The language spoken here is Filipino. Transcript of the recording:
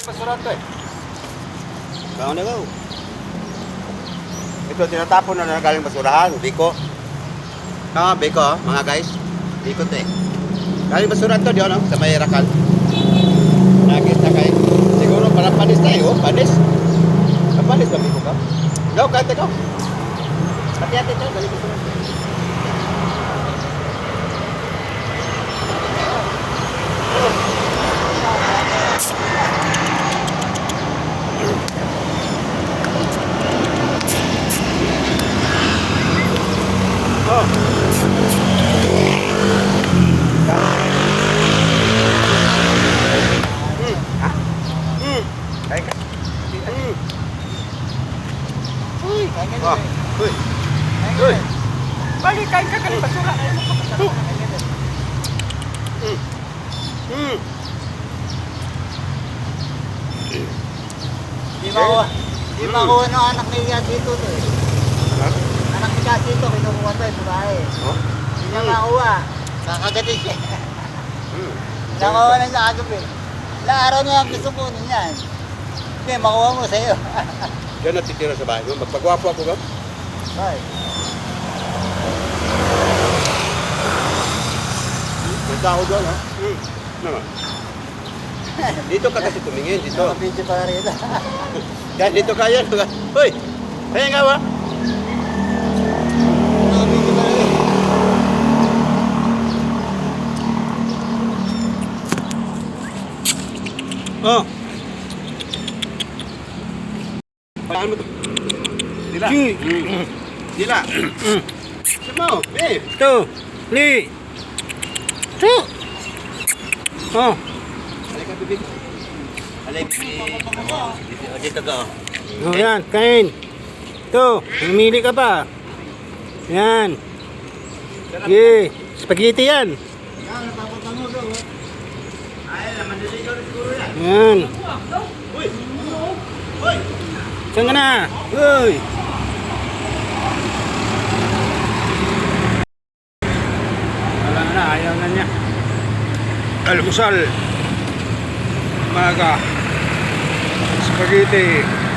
Basura to eh. Gawin na go. Ito, tinatapon na galing basurahan. Biko. Biko, mga guys. Biko to eh. Galing basura to, di ano? Sa may rakal. Nagis na kayo. Siguro parang panis na eh. Oh, panis. Panis ba biko ka? Go, kahit ikaw. Hati-hati to, galing basura to. Oh. Kain ka. Uy, kain ka. Uy. Uy. Balik kain ka kali basura. Di ba ako ano anak ni Yasito to eh. Ha? Anak ni Yasito kinukuha to eh, babae. Oh? Hindi niya makuha. Kakagatin siya. Nakuha na sa kagabi. Ilang araw niya ang gusto kunin yan. Hindi, makuha mo sa'yo. Diyan natitira sa bahay mo. Magpagwapo ako ka. Bye. May tao doon ha. Naman. Dito ka kasi tumingin. Dito. Nakabidyo pa rin. Yan, dito ka yan. Uy! Kaya nga ba? Nakabidyo pa rin. Oh. Paano mo ito? Dila. Dila. Sama mo. Eh. Two, three, two. Oh, Halika, bibig. Halika, bibig. Dito ka. oh yan, kain. Two, humili ka pa. Yan. Yeah, spaghetti yan. Yan, napapatango daw. Ay, naman dito siguro yan. Yan. Uy! Uy! Saan ka na? Uy! Wala na, ayaw na niya. Almusal. Umaga. Spaghetti.